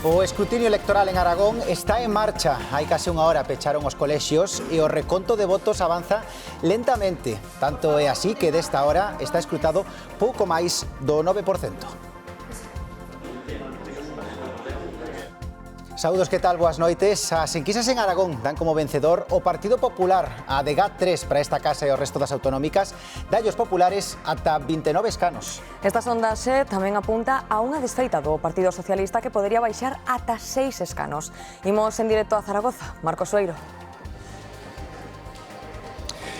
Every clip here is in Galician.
O escrutinio electoral en Aragón está en marcha. Hai case unha hora pecharon os colexios e o reconto de votos avanza lentamente. Tanto é así que desta hora está escrutado pouco máis do 9%. Saúdos, que tal? Boas noites. As enquisas en Aragón dan como vencedor o Partido Popular. A de GAT3 para esta casa e o resto das autonómicas dallos populares ata 29 escanos. Esta sondaxe tamén apunta a unha desfeita do Partido Socialista que podería baixar ata 6 escanos. Imos en directo a Zaragoza. Marcos Sueiro.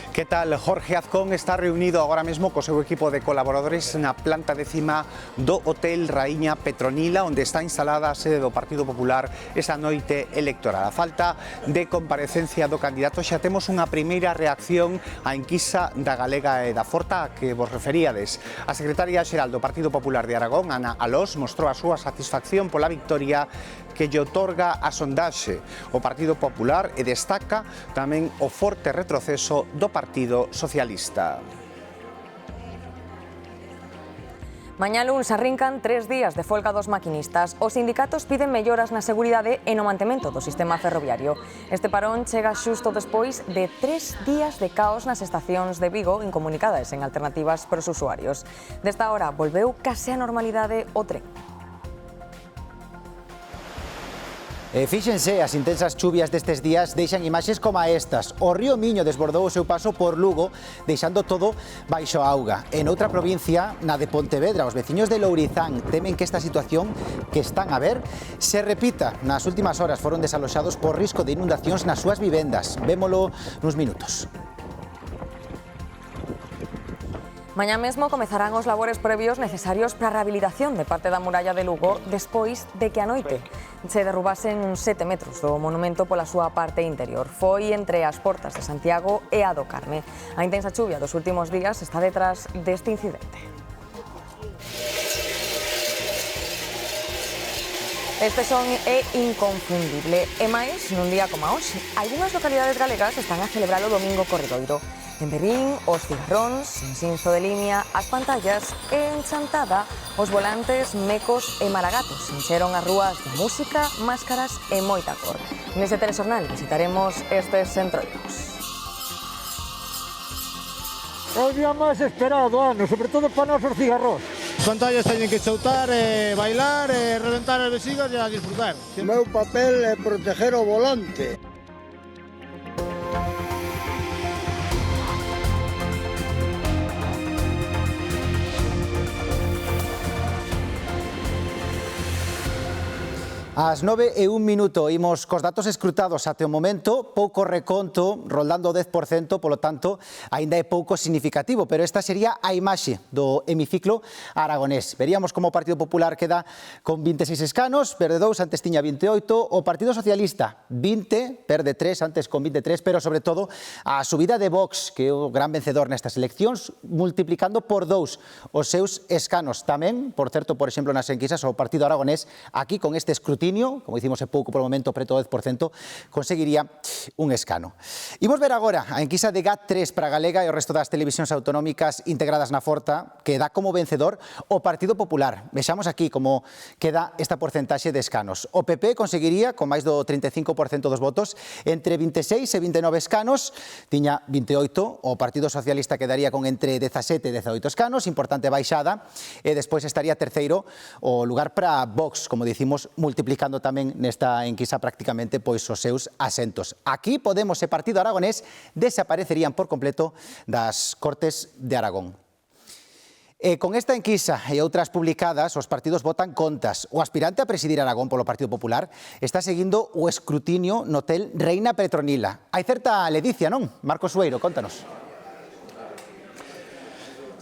Que tal? Jorge Azcón está reunido agora mesmo co seu equipo de colaboradores na planta décima do Hotel Raíña Petronila, onde está instalada a sede do Partido Popular esa noite electoral. A falta de comparecencia do candidato, xa temos unha primeira reacción á enquisa da Galega e da Forta a que vos referíades. A secretaria xeral do Partido Popular de Aragón, Ana Alós, mostrou a súa satisfacción pola victoria que lle otorga a sondaxe o Partido Popular e destaca tamén o forte retroceso do Partido Socialista. Mañá luns arrincan 3 días de folga dos maquinistas. Os sindicatos piden melloras na seguridade e no mantemento do sistema ferroviario. Este parón chega xusto despois de 3 días de caos nas estacións de Vigo incomunicadas en alternativas para os usuarios. Desta hora volveu case a normalidade o tren. Fíxense, as intensas chuvias destes días deixan imaxes como estas. O río Miño desbordou o seu paso por Lugo, deixando todo baixo a auga. En outra provincia, na de Pontevedra, os veciños de Lourizán temen que esta situación que están a ver se repita. Nas últimas horas foron desaloxados por risco de inundacións nas súas vivendas. Vémolo nuns minutos. Mañá mesmo comezarán os labores previos necesarios para a rehabilitación de parte da muralla de Lugo despois de que a noite se derrubasen uns 7 metros do monumento pola súa parte interior. Foi entre as portas de Santiago e a do Carme. A intensa chuvia dos últimos días está detrás deste incidente. Este son é inconfundible. E máis, nun día como hoxe, algunhas localidades galegas están a celebrar o Domingo Corredoiro. En Berín, os cigarróns, en Sinzo de Limia, as pantallas e en Chantada, os volantes, mecos e maragatos encheron as rúas de música, máscaras e moita cor. Neste telexornal visitaremos estes entroidos. É o día máis esperado do ano, sobre todo para nosos cigarrós. As pantallas teñen que choutar, bailar, reventar as vexigas e a disfrutar. O meu papel é proteger o volante. Ás 9:01, imos cos datos escrutados até o momento, pouco reconto, rondando o 10%, polo tanto, aínda é pouco significativo, pero esta sería a imaxe do hemiciclo aragonés. Veríamos como o Partido Popular queda con 26 escanos, perde 2, antes tiña 28, o Partido Socialista 20, perde 3, antes con 23, pero sobre todo a subida de Vox, que é o gran vencedor nestas eleccións, multiplicando por 2 os seus escanos. Tamén, por certo, por exemplo, nas enquisas, o Partido Aragonés, aquí con este escrutinio, como dicimos é pouco polo momento, preto do 10%, conseguiría un escano. Imos ver agora a enquisa de GAT3 para Galega e o resto das televisións autonómicas integradas na Forta, que dá como vencedor o Partido Popular. Vexamos aquí como queda esta porcentaxe de escanos. O PP conseguiría, con máis do 35% dos votos, entre 26 e 29 escanos, tiña 28, o Partido Socialista quedaría con entre 17 e 18 escanos, importante baixada, e despois estaría terceiro o lugar para Vox, como dicimos, multiplicando tamén nesta enquisa prácticamente pois os seus asentos. Aquí Podemos e Partido Aragonés desaparecerían por completo das Cortes de Aragón. E con esta enquisa e outras publicadas, os partidos votan contas. O aspirante a presidir Aragón polo Partido Popular está seguindo o escrutinio no Hotel Reina Petronila. Hai certa ledicia, non? Marcos Sueiro, contanos.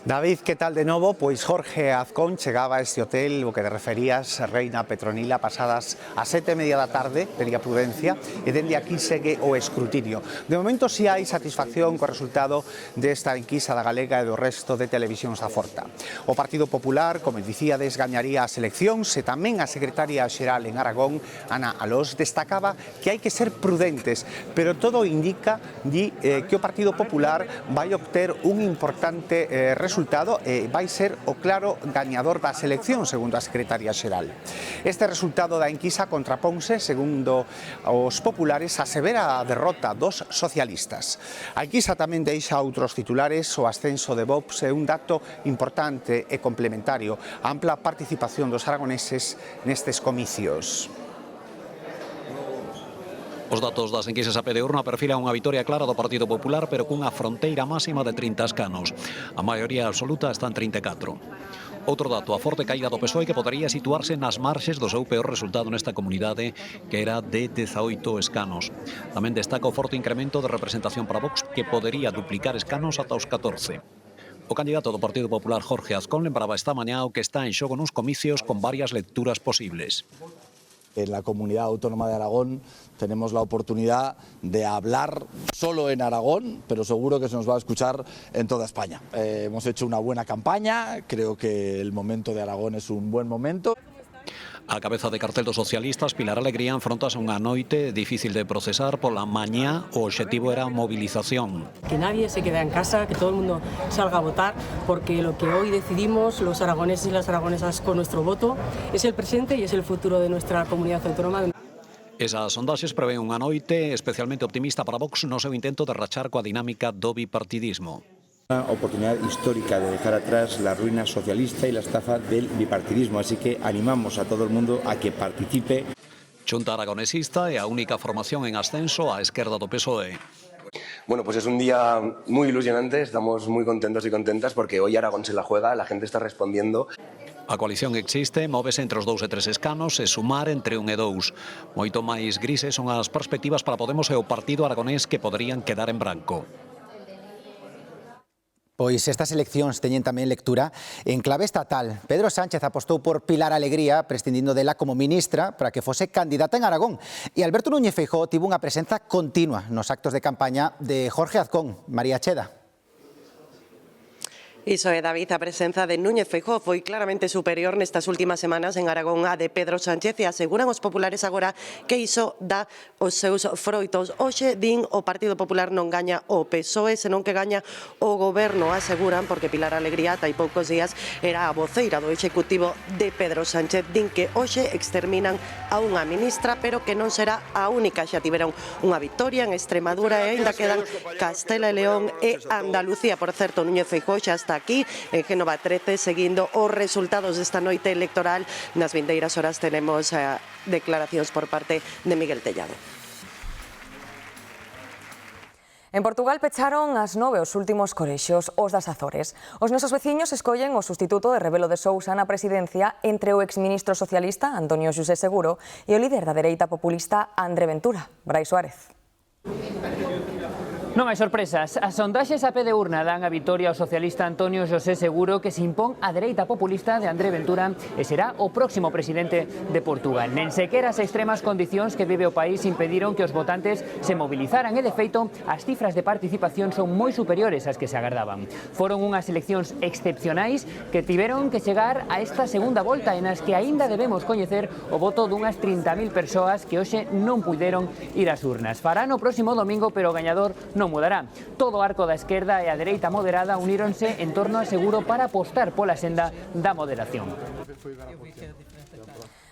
David, que tal de novo? Pois Jorge Azcón chegaba a este hotel, o que te referías, Reina Petronila, pasadas as 7:30 da tarde, tería prudencia, e dende aquí segue o escrutinio. De momento si hai satisfacción co resultado desta enquisa da Galega e do resto de televisións da Forta. O Partido Popular, como dicíades, gañaría as eleccións e tamén a secretaria xeral en Aragón, Ana Alós, destacaba que hai que ser prudentes, pero todo indica que o Partido Popular vai obter un importante resultado resultado vai ser o claro gañador das eleccións, segundo a secretaria xeral. Este resultado da enquisa contraponse, segundo os populares, a severa derrota dos socialistas. A enquisa tamén deixa outros titulares. O ascenso de Vox é un dato importante e complementario a ampla participación dos aragoneses nestes comicios. Os datos das enquisas a pé de urna perfilan unha vitoria clara do Partido Popular, pero cunha fronteira máxima de 30 escanos. A maioría absoluta está en 34. Outro dato, a forte caída do PSOE, que podería situarse nas marxes do seu peor resultado nesta comunidade, que era de 18 escanos. Tamén destaca o forte incremento de representación para Vox, que podería duplicar escanos ata os 14. O candidato do Partido Popular, Jorge Azcón, lembraba esta mañá o que está en xogo nos comicios con varias lecturas posibles. En la comunidad autónoma de Aragón tenemos la oportunidad de hablar solo en Aragón, pero seguro que se nos va a escuchar en toda España. Hemos hecho una buena campaña, creo que el momento de Aragón es un buen momento. A cabeza de cartel dos socialistas, Pilar Alegría, enfrontas unha noite difícil de procesar. Pola mañá o obxectivo era movilización. Que nadie se quede en casa, que todo el mundo salga a votar, porque lo que hoy decidimos los aragoneses y las aragonesas con nuestro voto es el presente y es el futuro de nuestra comunidad autónoma. Esas sondaxes prevén unha noite especialmente optimista para Vox no seu intento de rachar coa dinámica do bipartidismo. Una oportunidad histórica de dejar atrás la ruina socialista y la estafa del bipartidismo, así que animamos a todo el mundo a que participe. Xunta Aragonesista é a única formación en ascenso á esquerda do PSOE. Bueno, pues es un día muy ilusionante, estamos muy contentos y contentas porque hoy Aragón se la juega, la gente está respondiendo. A coalición existe, móvese entre os 2 e 3 escanos e sumar entre 1 e 2. Moito máis grises son as perspectivas para Podemos e o Partido Aragonés, que poderían quedar en branco. Pois estas eleccións teñen tamén lectura en clave estatal. Pedro Sánchez apostou por Pilar Alegría, prescindindo dela como ministra, para que fose candidata en Aragón. E Alberto Núñez Feijóo tivo unha presenza continua nos actos de campaña de Jorge Azcón. María Cheda. Iso é, David, a presenza de Núñez Feijóo foi claramente superior nestas últimas semanas en Aragón a de Pedro Sánchez e aseguran os populares agora que iso dá os seus froitos. Hoxe din o Partido Popular non gaña o PSOE, senón que gaña o goberno, aseguran, porque Pilar Alegría hai poucos días era a voceira do Executivo de Pedro Sánchez. Din que hoxe exterminan a unha ministra, pero que non será a única. Xa tiveron unha victoria en Extremadura e ainda quedan Castela e León e Andalucía. Por certo, Núñez Feijóo xa está aquí en Génova 13 seguindo os resultados desta noite electoral. Nas vindeiras horas tenemos declaracións por parte de Miguel Tellado. En Portugal pecharon ás 9 os últimos colexios, os das Azores. Os nosos veciños escollen o sustituto de Rebelo de Sousa na presidencia entre o exministro socialista Antonio José Seguro e o líder da dereita populista André Ventura. Brais Suárez. Non hai sorpresas. As sondaxes a pé de urna dan a vitoria ao socialista Antonio José Seguro, que se impón a dereita populista de André Ventura e será o próximo presidente de Portugal. Nen sequera as extremas condicións que vive o país impediron que os votantes se movilizaran e, de feito, as cifras de participación son moi superiores ás que se agardaban. Foron unhas eleccións excepcionais que tiveron que chegar a esta segunda volta en as que aínda debemos coñecer o voto dunhas 30.000 persoas que hoxe non puideron ir ás urnas. Farán o próximo domingo, pero o gañador non mudará. Todo o arco da esquerda e a dereita moderada uníronse en torno a Seguro para apostar pola senda da moderación.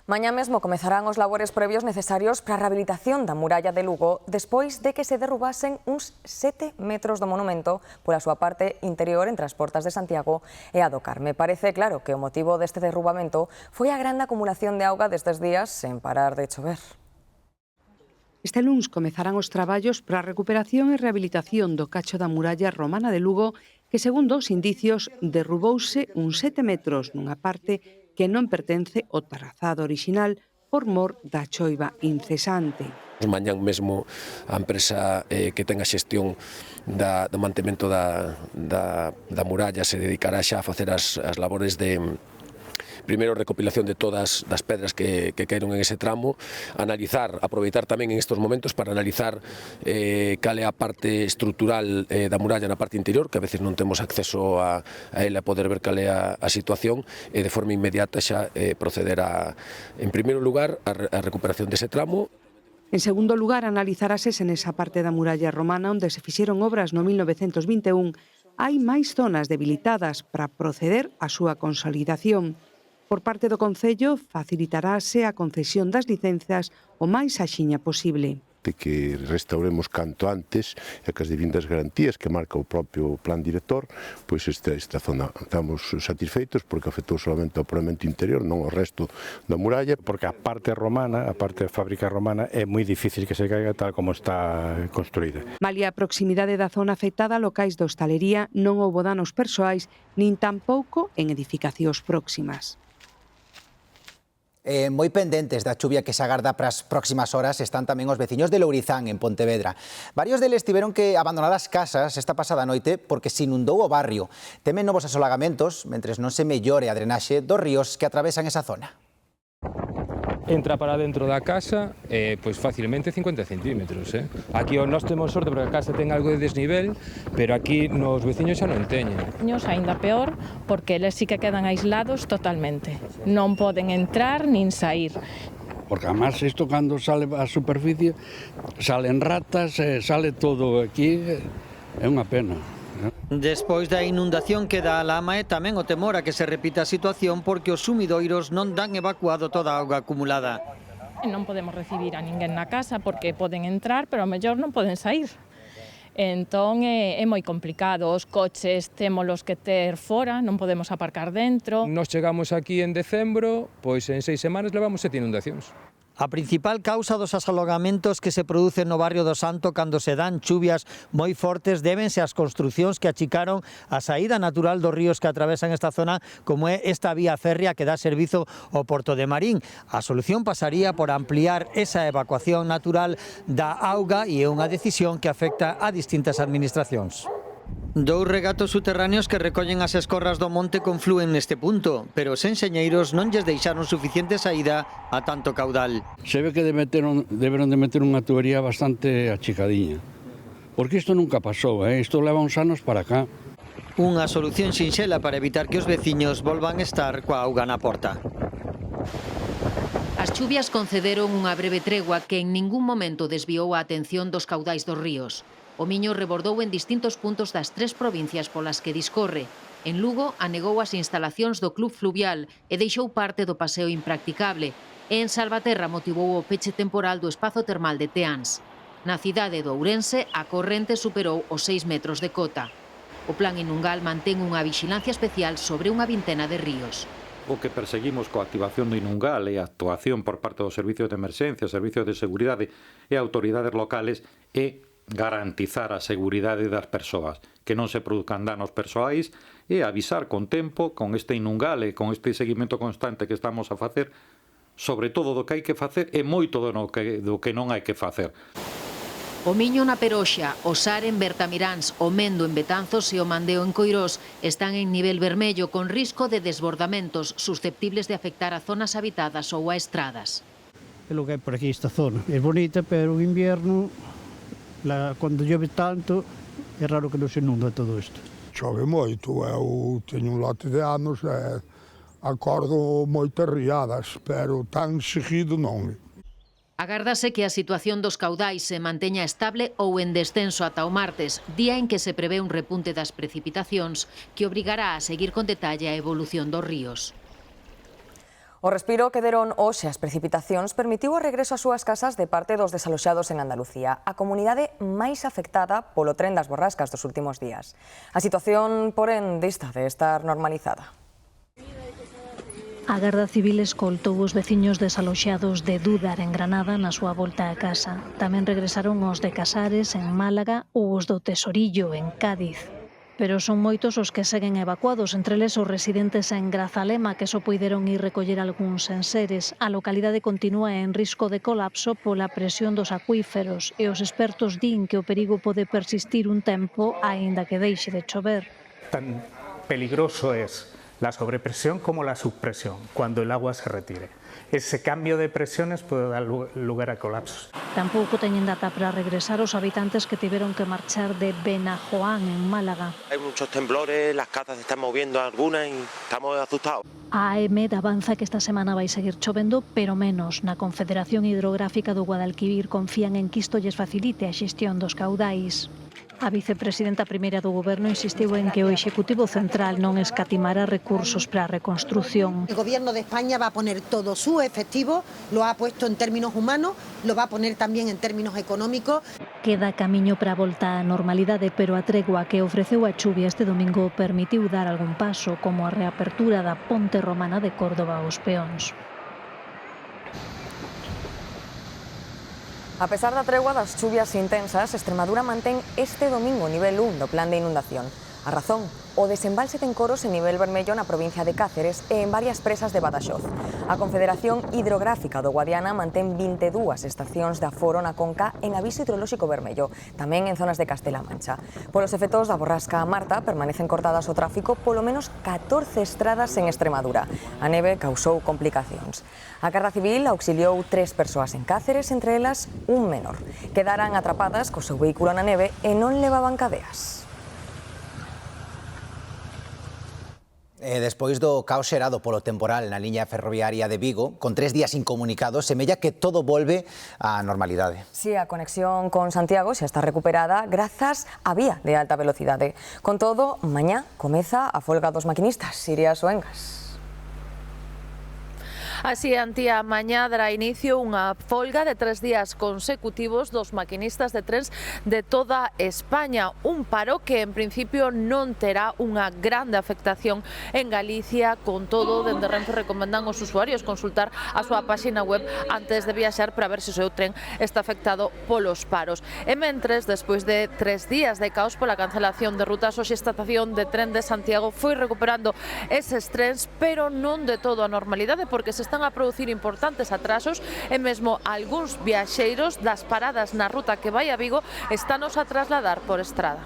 Mañá mesmo comezarán os labores previos necesarios para a rehabilitación da muralla de Lugo despois de que se derrubasen uns 7 metros do monumento pola súa parte interior entre as portas de Santiago e a do Carme. Parece claro que o motivo deste derrubamento foi a grande acumulación de auga destes días sen parar de chover. Este luns comezarán os traballos para a recuperación e rehabilitación do cacho da muralla romana de Lugo, que, segundo os indicios, derrubouse uns 7 metros nunha parte que non pertence ao trazado orixinal por mor da choiva incesante. Mañán mesmo a empresa que ten a xestión do mantemento da muralla se dedicará xa a facer as labores de primeiro recopilación de todas as pedras que caeron en ese tramo, aproveitar tamén en estos momentos para analizar cal é a parte estrutural da muralla na parte interior, que a veces non temos acceso a ela, a poder ver cal é a situación, e de forma inmediata xa proceder en primeiro lugar a recuperación dese tramo. En segundo lugar, analizarase en esa parte da muralla romana onde se fixeron obras no 1921 hai máis zonas debilitadas para proceder á súa consolidación. Por parte do Concello, facilitarase a concesión das licenzas o máis axiña posible. De que restauremos canto antes e que as devindas garantías que marca o propio plan director, pois esta zona estamos satisfeitos porque afectou solamente ao poramento interior, non ao resto da muralla. Porque a parte romana, a parte da fábrica romana, é moi difícil que se caiga tal como está construída. Malia a proximidade da zona afectada, locais da hostalería non houbo danos persoais nin tampouco en edificacións próximas. Moi pendentes da chuvia que se agarda para as próximas horas están tamén os veciños de Lourizán, en Pontevedra. Varios deles tiveron que abandonar as casas esta pasada noite porque se inundou o barrio. Temen novos asolagamentos, mentres non se mellore a drenaxe dos ríos que atravesan esa zona. Entra para dentro da casa, pois facilmente 50 centímetros. Aquí nós temos sorte porque a casa ten algo de desnivel, pero aquí nos veciños xa non teñen. Os aínda peor, porque eles sí que quedan aislados totalmente. Non poden entrar nin sair. Porque además isto cando sale a superficie, salen ratas, sale todo aquí, é unha pena. Despois da inundación que dá a lama e tamén o temor a que se repita a situación porque os sumidoiros non dan evacuado toda a auga acumulada. Non podemos recibir a ninguén na casa porque poden entrar, pero ao mellor non poden sair. Entón é moi complicado, os coches témolos que ter fora, non podemos aparcar dentro. Nos chegamos aquí en decembro, pois en 6 semanas levamos 7 inundacións. A principal causa dos asolagamentos que se producen no barrio do Santo cando se dan chuvias moi fortes débense ás construcións que achicaron a saída natural dos ríos que atravesan esta zona, como é esta vía férrea que dá servizo ao Porto de Marín. A solución pasaría por ampliar esa evacuación natural da auga e é unha decisión que afecta a distintas administracións. Dous regatos subterráneos que recollen as escorras do monte conflúen neste punto, pero os enxeñeiros non lles deixaron suficiente saída a tanto caudal. Se ve que deberon de meter unha tubería bastante achicadiña, porque isto nunca pasou, isto leva uns anos para cá. Unha solución sinxela para evitar que os veciños volvan a estar coa auga na porta. As chuvias concederon unha breve tregua que en ningún momento desviou a atención dos caudais dos ríos. O Miño rebordou en distintos puntos das 3 provincias polas que discorre. En Lugo anegou as instalacións do Club Fluvial e deixou parte do paseo impracticable. E en Salvaterra motivou o peche temporal do espazo termal de Teáns. Na cidade do Ourense, a corrente superou os 6 metros de cota. O Plan Inungal mantén unha vixilancia especial sobre unha vintena de ríos. O que perseguimos coa activación do Inungal e a actuación por parte dos servicios de emerxencia, servicios de seguridade e autoridades locales é garantizar a seguridade das persoas, que non se produzcan danos persoais e avisar con tempo, con este Inungal e con este seguimento constante que estamos a facer, sobre todo do que hai que facer e moito do que non hai que facer. O Miño na Peroxa, o Sar en Bertamiráns, o Mendo en Betanzos e o Mandeo en Coirós están en nivel vermello con risco de desbordamentos susceptibles de afectar a zonas habitadas ou a estradas. É lo que hai por aquí esta zona. É bonita, pero o invierno, cando llueve tanto, é raro que non se inunda todo isto. Chove moito, eu teño un lote de anos e acordo moitas riadas, pero tan seguido non. Agárdase que a situación dos caudais se manteña estable ou en descenso ata o martes, día en que se prevé un repunte das precipitacións que obrigará a seguir con detalle a evolución dos ríos. O respiro que deron hoxe as precipitacións permitiu o regreso ás súas casas de parte dos desaloxados en Andalucía, a comunidade máis afectada polo tren das borrascas dos últimos días. A situación, porén, dista de estar normalizada. A Garda Civil escoltou os veciños desaloxados de Dúdar en Granada na súa volta a casa. Tamén regresaron os de Casares en Málaga ou os do Tesorillo en Cádiz. Pero son moitos os que seguen evacuados, entre eles os residentes en Grazalema que só puideron ir recoller algúns enseres. A localidade continúa en risco de colapso pola presión dos acuíferos e os expertos din que o perigo pode persistir un tempo aínda que deixe de chover. Tan peligroso es la sobrepresión como la subpresión, cuando el agua se retire. Ese cambio de presiones puede dar lugar a colapsos. Tampouco teñen data para regresar os habitantes que tiveron que marchar de Benajoán, en Málaga. Hay muchos temblores, las casas se están moviendo algunas y estamos asustados. A AEMED avanza que esta semana vai seguir chovendo, pero menos. Na Confederación Hidrográfica do Guadalquivir confían en que isto lles facilite a xestión dos caudais. A vicepresidenta primeira do Goberno insistiu en que o Executivo Central non escatimará recursos para a reconstrución. El Gobierno de España va a poner todo su efectivo, lo ha puesto en términos humanos, lo va a poner también en términos económicos. Queda camiño para a volta á normalidade, pero a tregua que ofreceu a chuvia este domingo permitiu dar algún paso, como a reapertura da ponte romana de Córdoba aos peóns. A pesar da tregua das chuvias intensas, Extremadura mantén este domingo nivel 1 do plan de inundación. A razón, o desembalse ten coros en nivel vermello na provincia de Cáceres e en varias presas de Badaxoz. A Confederación Hidrográfica do Guadiana mantén 22 estacións de aforo na Conca en aviso hidrolóxico vermello, tamén en zonas de Castela Mancha. Polos efectos da borrasca Marta, permanecen cortadas o tráfico polo menos 14 estradas en Extremadura. A neve causou complicacións. A Garda Civil auxiliou 3 persoas en Cáceres, entre elas un menor. Quedaran atrapadas co seu vehículo na neve e non levaban cadeas. Despois do caos xerado polo temporal na liña ferroviaria de Vigo, con 3 días incomunicados, semella que todo volve á normalidade. Sí, a conexión con Santiago xa está recuperada grazas á vía de alta velocidade. Con todo, mañá comeza a folga dos maquinistas. Iria Soengas. Así, Antía, mañá dará inicio unha folga de 3 días consecutivos dos maquinistas de trens de toda España. Un paro que, en principio, non terá unha grande afectación en Galicia. Con todo, dende Renfe recomendan aos usuarios consultar a súa páxina web antes de viaxar para ver se o seu tren está afectado polos paros. E mentres, despois de 3 días de caos pola cancelación de rutas, hoxe a estación de tren de Santiago foi recuperando eses trens, pero non de todo a normalidade, porque se están a producir importantes atrasos e mesmo algúns viaxeiros das paradas na ruta que vai a Vigo estános a trasladar por estrada.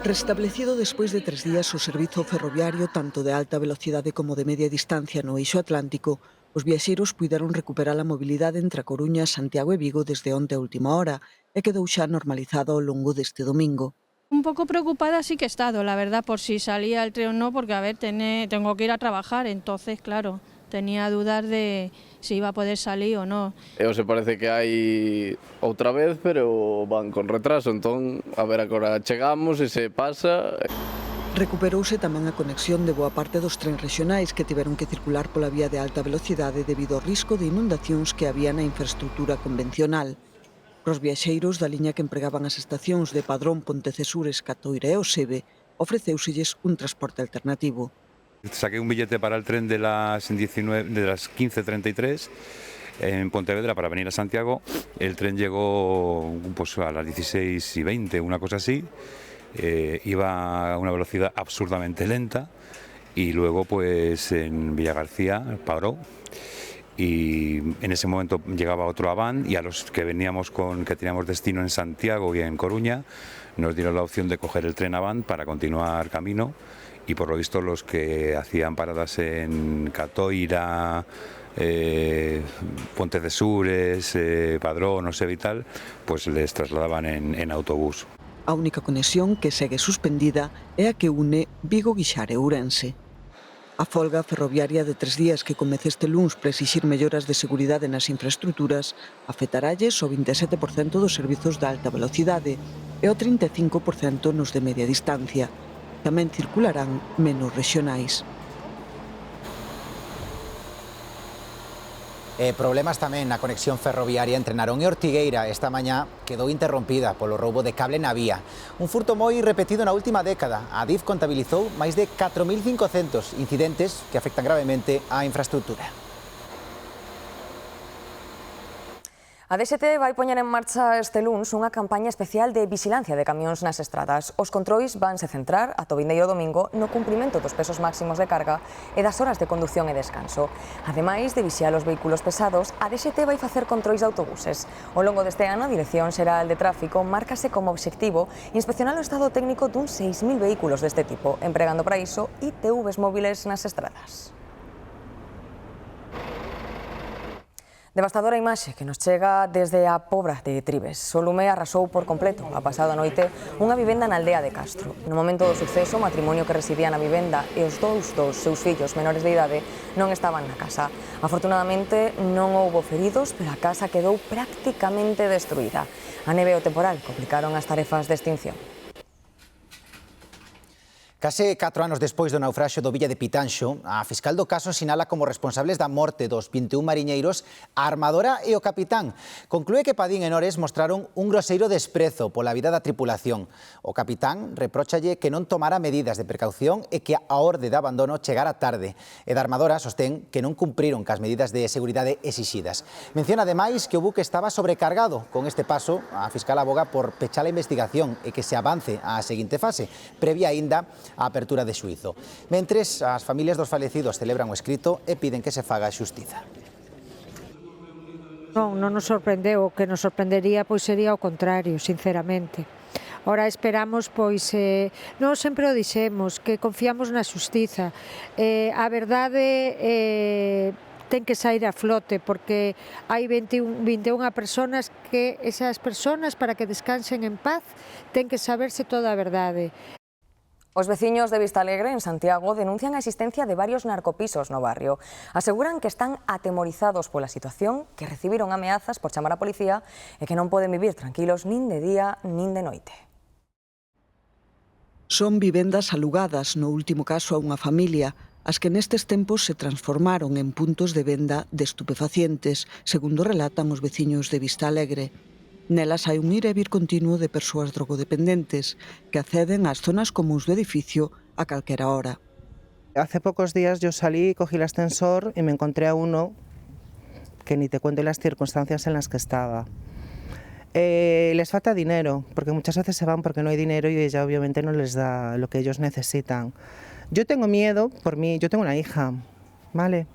Restablecido despois de 3 días o servizo ferroviario tanto de alta velocidade como de media distancia no eixo atlántico, os viaxeiros puideron recuperar a mobilidade entre a Coruña, Santiago e Vigo desde onte a última hora e quedou xa normalizado ao longo deste domingo. Un poco preocupada sí que he estado, la verdad, por si salía el tren o no, porque a ver, tengo que ir a trabajar, entonces, claro, tenía dudas de si iba a poder salir o no. Se parece que hai outra vez, pero van con retraso, entón, a ver, agora chegamos e se pasa. Recuperouse tamén a conexión de boa parte dos trens rexionais que tiveron que circular pola vía de alta velocidade debido ao risco de inundacións que había na infraestructura convencional. Os viaxeiros da liña que empregaban as estacións de Padrón, Pontecesures, Catoira e Osebe ofreceuselles un transporte alternativo. Saqué un billete para el tren de las 15:33 en Pontevedra para venir a Santiago. El tren llegó pues, a las 16:20, una cosa así. Iba a una velocidad absurdamente lenta y luego pues en Villagarcía paró. Y en ese momento llegaba otro Avant y a los que veníamos que teníamos destino en Santiago y en Coruña nos dieron la opción de coger el tren Avant para continuar camino y por lo visto los que hacían paradas en Catoira, Pontecesures, Padrón, Osebe y tal, pues les trasladaban en autobús. A única conexión que segue suspendida é a que une Vigo-Guixar e Ourense. A folga ferroviaria de 3 días que comece este luns para exixir melloras de seguridade nas infraestruturas afetaralles o 27% dos servizos de alta velocidade e o 35% nos de media distancia. Tamén circularán menos rexionais. Problemas tamén na conexión ferroviaria entre Narón e Ortigueira. Esta mañá quedou interrompida polo roubo de cable na vía. Un furto moi repetido na última década. A Adif contabilizou máis de 4.500 incidentes que afectan gravemente á infraestructura. A DST vai poñer en marcha este luns unha campaña especial de vixilancia de camións nas estradas. Os controis vanse centrar ata o vindeiro domingo no cumprimento dos pesos máximos de carga e das horas de condución e descanso. Ademais de vixiar os vehículos pesados, a DST vai facer controis de autobuses. Ao longo deste ano, a Dirección Xeral de Tráfico márcase como obxectivo inspeccionar o estado técnico duns 6.000 vehículos deste tipo, empregando para iso ITVs móviles nas estradas. Devastadora imaxe que nos chega desde a Pobra de Tribes. O lume arrasou por completo a pasada noite unha vivenda na aldea de Castro. No momento do suceso, o matrimonio que residía na vivenda e os dous dos seus fillos menores de idade non estaban na casa. Afortunadamente non houbo feridos, pero a casa quedou prácticamente destruída. A neve e o temporal complicaron as tarefas de extinción. Case 4 anos despois do naufraxio do Villa de Pitanxo, a fiscal do caso sinala como responsables da morte dos 21 mariñeiros a armadora e o capitán. Conclúe que Padín e Nores mostraron un groseiro desprezo pola vida da tripulación. O capitán repróchalle que non tomara medidas de precaución e que a orde de abandono chegara tarde. E da armadora sostén que non cumpriron cas medidas de seguridade exixidas. Menciona ademais que o buque estaba sobrecargado. Con este paso, a fiscal aboga por pechar a investigación e que se avance á seguinte fase, previa aínda a apertura de xuízo. Mentres, as familias dos falecidos celebran o escrito e piden que se faga xustiza. Non nos sorprendeu, o que nos sorprendería pois sería o contrario, sinceramente. Ora esperamos, pois, nós sempre o dixemos, que confiamos na xustiza. A verdade ten que sair a flote, porque hai 21 persoas que esas persoas, para que descansen en paz, ten que saberse toda a verdade. Os veciños de Vistalegre, en Santiago, denuncian a existencia de varios narcopisos no barrio. Aseguran que están atemorizados pola situación, que recibiron ameazas por chamar a policía e que non poden vivir tranquilos nin de día nin de noite. Son vivendas alugadas, no último caso a unha familia, as que nestes tempos se transformaron en puntos de venda de estupefacientes, segundo relatan os veciños de Vistalegre. Nelas hai un ir e vir continuo de persoas drogodependentes que acceden ás zonas comuns do edificio a calquera hora. Hace pocos días yo salí, cogí el ascensor y me encontré a uno que ni te cuento las circunstancias en las que estaba. Les falta dinero, porque muchas veces se van porque no hay dinero y ella obviamente no les da lo que ellos necesitan. Yo tengo miedo por mí, yo tengo una hija, ¿vale?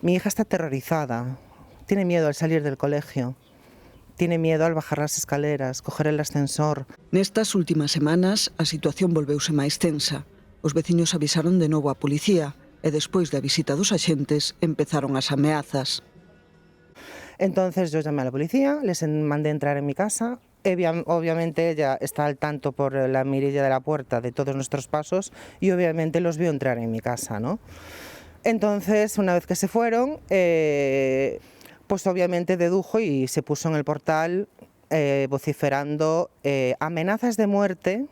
Mi hija está aterrorizada, tiene miedo al salir del colegio. Tiene miedo al bajar las escaleras, coger el ascensor. Nestas últimas semanas, a situación volveuse máis tensa. Os veciños avisaron de novo a policía e despois da visita dos axentes empezaron as ameazas. Entonces yo llamé a la policía, les mandé entrar en mi casa. Obviamente ella está al tanto por la mirilla de la puerta de todos nuestros pasos y obviamente los vio entrar en mi casa, ¿no? Entonces, una vez que se fueron, pues obviamente dedujo y se puso en el portal vociferando amenazas de muerte,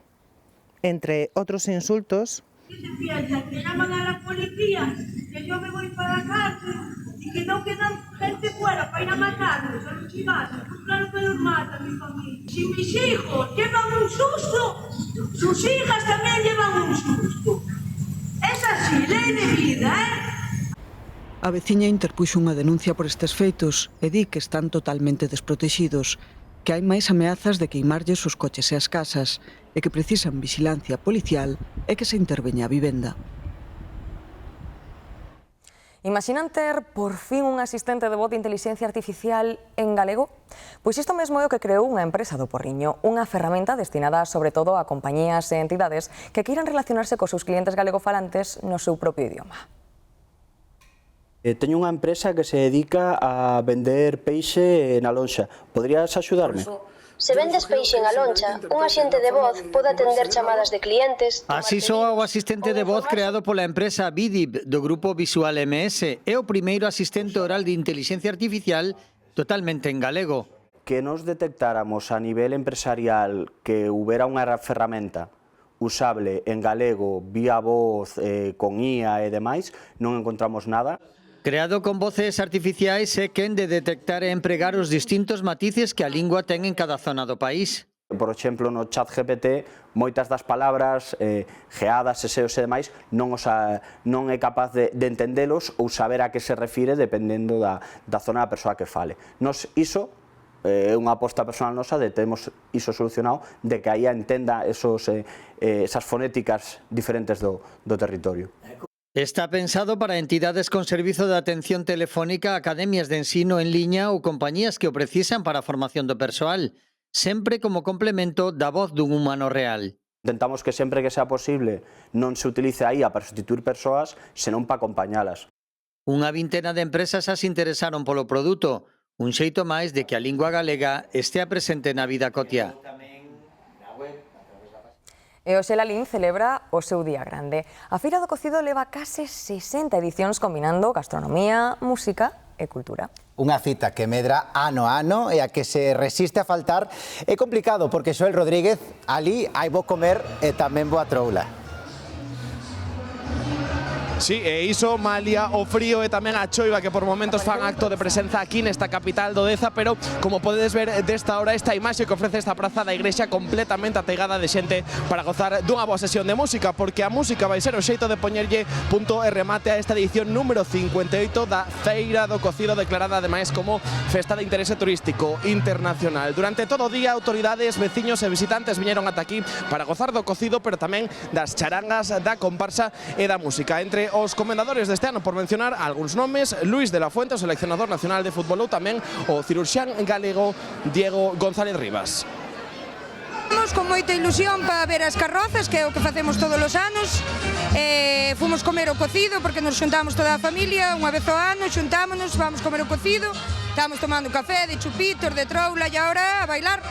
entre otros insultos. ¿Qué se piensa? ¿Que llaman a la policía? ¿Que yo me voy para la cárcel? ¿Y que no quedan gente fuera para ir a matarlos, a los chivazos? Pues claro que los matan, mi familia. Si mis hijos llevan un susto, sus hijas también llevan un susto. Es así, ley de vida, A veciña interpuxo unha denuncia por estes feitos e di que están totalmente desprotexidos, que hai máis ameazas de queimarlles os coches e as casas e que precisan vigilancia policial e que se interveña a vivenda. Imaxinan ter, por fin, un asistente de voz de inteligencia artificial en galego? Pois isto mesmo é o que creou unha empresa do Porriño, unha ferramenta destinada sobre todo a compañías e entidades que queiran relacionarse cos seus clientes galegofalantes no seu propio idioma. Teño unha empresa que se dedica a vender peixe na lonxa. Poderías axudarme? Se vendes peixe en a loncha, un axente de voz pode atender chamadas de clientes... Así soa o asistente de voz creado pola empresa Vidib do grupo Visual MS. É o primeiro asistente oral de inteligencia artificial totalmente en galego. Que nos detectáramos a nivel empresarial que houbera unha ferramenta usable en galego, vía voz, con IA e demais, non encontramos nada. Creado con voces artificiais é quen de detectar e empregar os distintos matices que a lingua ten en cada zona do país. Por exemplo, no chat GPT, moitas das palabras, geadas, seseos e demais, non é capaz de entendelos ou saber a que se refire dependendo da zona da persoa que fale. Nos iso é unha aposta personal nosa de temos iso solucionado, de que a IA entenda esas fonéticas diferentes do territorio. Está pensado para entidades con servizo de atención telefónica, academias de ensino en liña ou compañías que o precisan para a formación do persoal, sempre como complemento da voz dun humano real. Intentamos que sempre que sea posible non se utilice a IA para sustituir persoas, senón para acompañalas. Unha vintena de empresas as interesaron polo produto, un xeito máis de que a lingua galega estea presente na vida cotiá. E hoxe Lalín celebra o seu día grande. A Feira do Cocido leva case 60 edicións combinando gastronomía, música e cultura. Unha cita que medra ano a ano e a que se resiste a faltar é complicado porque Xoel Rodríguez, ali hai bo comer e tamén boa troula. Sí, e iso malia o frío e tamén a choiva que por momentos fan acto de presenza aquí nesta capital do Deza, pero como podedes ver desta hora esta imaxe que ofrece esta praza da igrexa completamente ateigada de xente para gozar dunha boa sesión de música, porque a música vai ser o xeito de poñerlle punto e remate a esta edición número 58 da Feira do Cocido, declarada ademais como festa de interese turístico internacional. Durante todo o día, autoridades, veciños e visitantes viñeron ata aquí para gozar do cocido, pero tamén das charangas, da comparsa e da música. Entre os comendadores deste ano, por mencionar algúns nomes, Luis de la Fuente, o seleccionador nacional de fútbol, ou tamén o cirurxián galego Diego González Rivas. Fomos con moita ilusión para ver as carrozas, que é o que facemos todos os anos. Fomos comer o cocido porque nos xuntamos toda a familia, unha vez ao ano xuntámonos, vamos comer o cocido, estamos tomando café de chupitos, de troula e agora a bailar,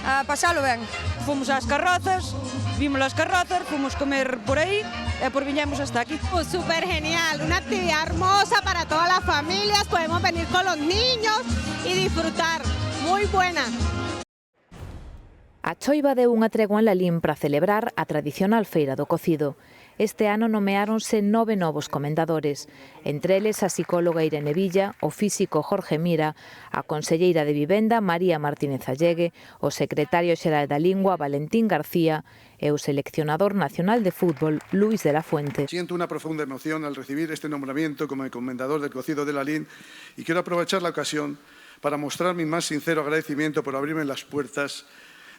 a pasalo ben. Fomos ás carrozas, vimos as carrozas, fomos comer por aí e por viñemos hasta aquí. Pues súper genial, una actividad hermosa para todas las familias, podemos venir con los niños y disfrutar, muy buena. A choiva deu unha tregua en Lalín para celebrar a tradicional Feira do Cocido. Este ano nomeáronse 9 novos comendadores, entre eles a psicóloga Irene Villa, o físico Jorge Mira, a conselleira de Vivenda María Martínez Allegue, o secretario xeral da Lingua Valentín García e o seleccionador nacional de fútbol Luis de la Fuente. Siento una profunda emoción al recibir este nombramiento como comendador del Cocido de Lalín y quiero aprovechar la ocasión para mostrar mi más sincero agradecimiento por abrirme las puertas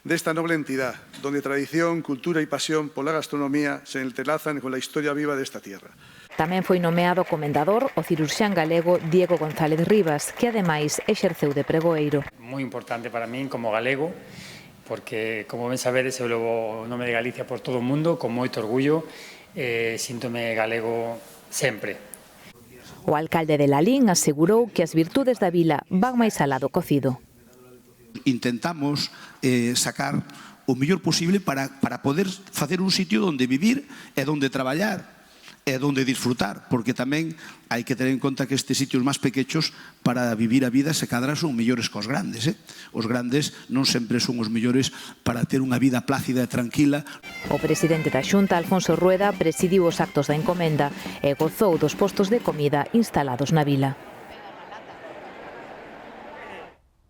de esta noble entidad, donde tradición, cultura y pasión por la gastronomía se entrelazan con la historia viva de esta tierra. Tamén foi nomeado comendador o cirurxián galego Diego González Rivas, que ademais exerceu de pregoeiro. Moi importante para min como galego, porque, como ben sabedes, eu levo o nome de Galicia por todo o mundo, con moito orgullo, síntome galego sempre. O alcalde de Lalín asegurou que as virtudes da vila van máis alá do cocido. Intentamos sacar o mellor posible para poder facer un sitio onde vivir e onde traballar e onde disfrutar, porque tamén hai que ter en conta que estes sitios máis pequechos para vivir a vida se cadra son mellores que os grandes. Os grandes non sempre son os mellores para ter unha vida plácida e tranquila. O presidente da Xunta, Alfonso Rueda, presidiu os actos da encomenda e gozou dos postos de comida instalados na vila.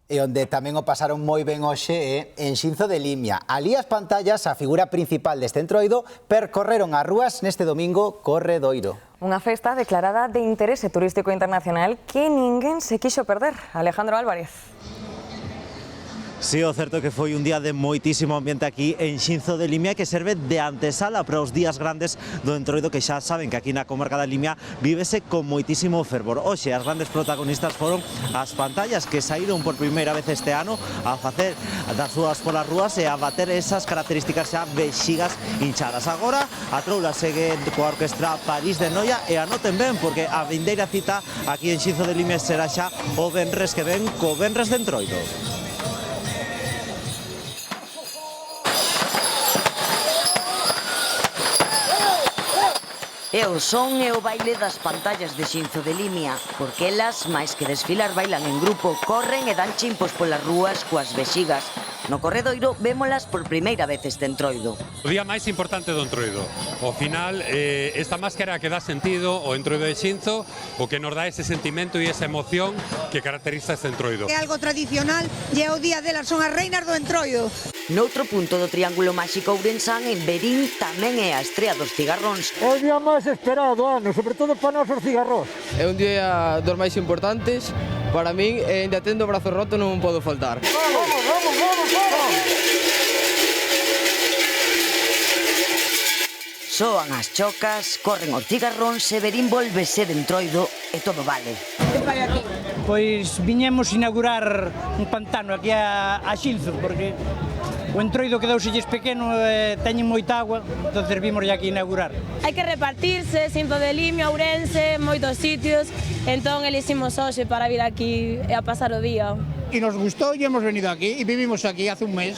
E onde tamén o pasaron moi ben hoxe é en Xinzo de Limia. Alí as pantallas, a figura principal deste entroido, percorreron as rúas neste domingo corredoiro. Unha festa declarada de interese turístico internacional que ninguén se quixo perder. Alejandro Álvarez. Sí, o certo que foi un día de moitísimo ambiente aquí en Xinzo de Limia, que serve de antesala para os días grandes do entroido, que xa saben que aquí na comarca da Limia vívese con moitísimo fervor. Hoxe as grandes protagonistas foron as pantallas que saíron por primeira vez este ano a facer das súas polas rúas e a bater esas características xa vexigas hinchadas. Agora a troula segue coa orquestra París de Noia e anoten ben, porque a vindeira cita aquí en Xinzo de Limia será xa o venres que ven co venres de entroido. E o son e o baile das pantallas de Xinzo de Limia, porque elas, máis que desfilar, bailan en grupo, corren e dan chimpos polas rúas coas vexigas. No corredoiro vémolas por primeira vez este entroido. O día máis importante do entroido. Ao final, esta máscara que dá sentido ao entroido de Xinzo, o que nos dá ese sentimento e esa emoción que caracteriza este entroido. É algo tradicional e é o día delas, son as reinas do entroido. Noutro punto do Triángulo Máxico ourensán, en Verín, tamén é a estrea dos cigarróns. É o día máis esperado do ano, sobre todo para nós os cigarróns. É un día dos máis importantes para min e ainda tendo o brazo roto non podo faltar. Soan as chocas, corren os cigarróns e Verín volve ser entroido e todo vale. Que fai aquí? Pois viñemos inaugurar un pantano aquí a Xinzo, porque O entroido quedouselles pequeno, teñen moita agua, entonces vimos aquí inaugurar. Hai que repartirse, Xinzo de Limia, Ourense, moitos sitios, entón eliximos hoxe para vir aquí e a pasar o día. Y nos gustó y hemos venido aquí y vivimos aquí hace un mes.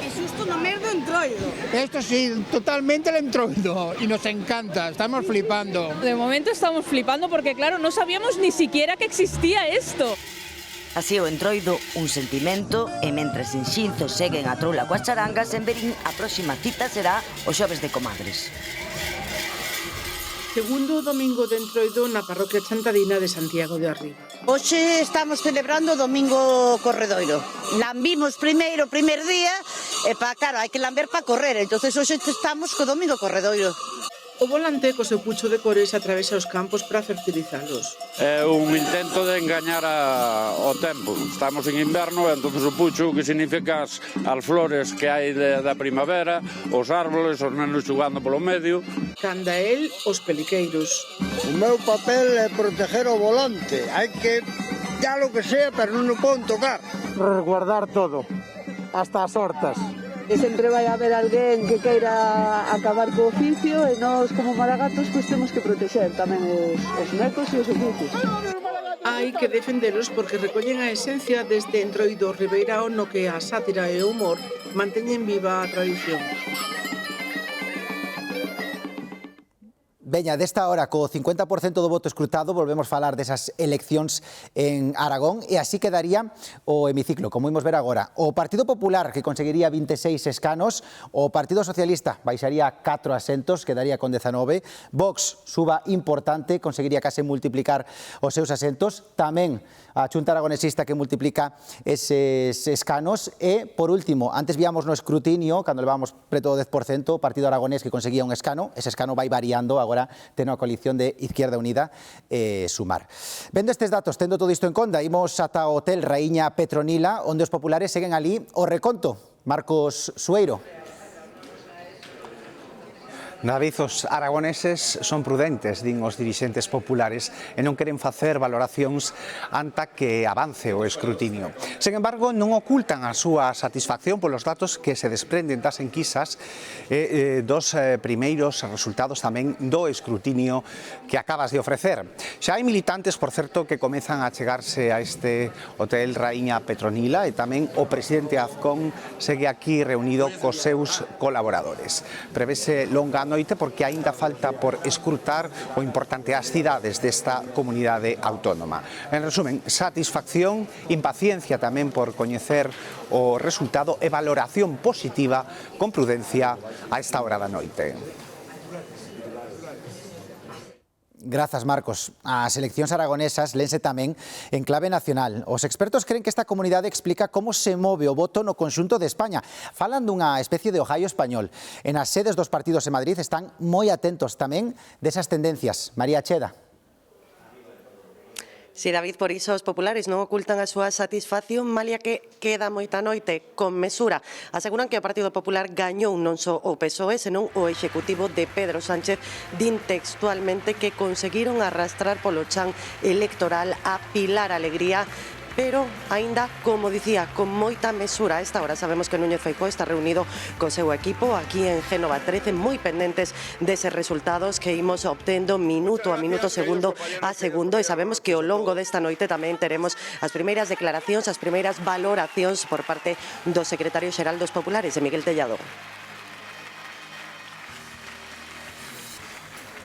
E xusto no mes do entroido. Esto sí, totalmente el entroido y nos encanta, estamos flipando. De momento estamos flipando porque claro, no sabíamos ni siquiera que existía esto. Así o entroido, un sentimento, e mentres en Xinzo seguen a troula coas charangas, en Verín a próxima cita será o xoves de comadres. Segundo domingo de entroido na parroquia chantadina de Santiago de Arriba. Hoxe estamos celebrando o Domingo Corredoiro. Lambimos primeiro, o primer día, e claro, hai que lamber para correr, entonces hoxe estamos co Domingo Corredoiro. O volante co seu pucho de cores atravesa os campos para fertilizalos. É un intento de engañar ao tempo. Estamos en inverno, e entonces o pucho, que significa as flores que hai da primavera, os árboles, os nenos xugando polo medio. Canda el, os peliqueiros. O meu papel é proteger o volante. Hai que dar o que sea, pero non o poden tocar. Resguardar todo, hasta as hortas. E sempre vai haber alguén que queira acabar co oficio e nós como maragatos pois temos que proteger tamén os netos e os oficios. Hai que defendelos porque recollen a esencia deste entroido ribeirao no que a sátira e o humor manteñen viva a tradición. Veña, desta hora, co 50% do voto escrutado, volvemos falar desas eleccións en Aragón e así quedaría o hemiciclo, como imos ver agora. O Partido Popular, que conseguiría 26 escanos, o Partido Socialista baixaría 4 asentos, quedaría con 19, Vox, suba importante, conseguiría case multiplicar os seus asentos, tamén a Xunta Aragonesista que multiplica eses escanos e, por último, antes víamos no escrutinio, cando levamos preto do 10%, o Partido Aragonés que conseguía un escano, ese escano vai variando, agora ten a coalición de Izquierda Unida Sumar. Vendo estes datos, tendo todo isto en conta, imos ata o Hotel Raíña Petronila, onde os populares seguen ali o reconto. Marcos Sueiro. David, os aragoneses son prudentes, din os dirixentes populares, e non queren facer valoracións anta que avance o escrutinio. Sen embargo, non ocultan a súa satisfacción polos datos que se desprenden das enquisas e dos primeiros resultados tamén do escrutinio que acabas de ofrecer. Xa hai militantes, por certo, que comezan a chegarse a este Hotel Raíña Petronila e tamén o presidente Azcón segue aquí reunido cos seus colaboradores. Prevese longa noite porque aínda falta por escrutar o importante as cidades desta comunidade autónoma. En resumen, satisfacción, impaciencia tamén por coñecer o resultado e valoración positiva con prudencia a esta hora da noite. Grazas, Marcos. As eleccións aragonesas lense tamén en clave nacional. Os expertos creen que esta comunidade explica como se move o voto no conxunto de España. Falan dunha especie de Ohio español. En as sedes dos partidos en Madrid están moi atentos tamén desas tendencias. María Cheda. Si, David, por iso os populares non ocultan a súa satisfacción, malia que queda moita noite con mesura. Aseguran que o Partido Popular gañou non só o PSOE, senón o Executivo de Pedro Sánchez, din textualmente que conseguiron arrastrar polo chan electoral a Pilar Alegría, pero aínda, como dicía, con moita mesura. A esta hora sabemos que Núñez Feijóo está reunido co seu equipo aquí en Génova 13, moi pendentes deses resultados que imos obtendo minuto a minuto, segundo a segundo, e sabemos que ao longo desta noite tamén teremos as primeiras declaracións, as primeiras valoracións por parte do secretario xeral dos populares, de Miguel Tellado.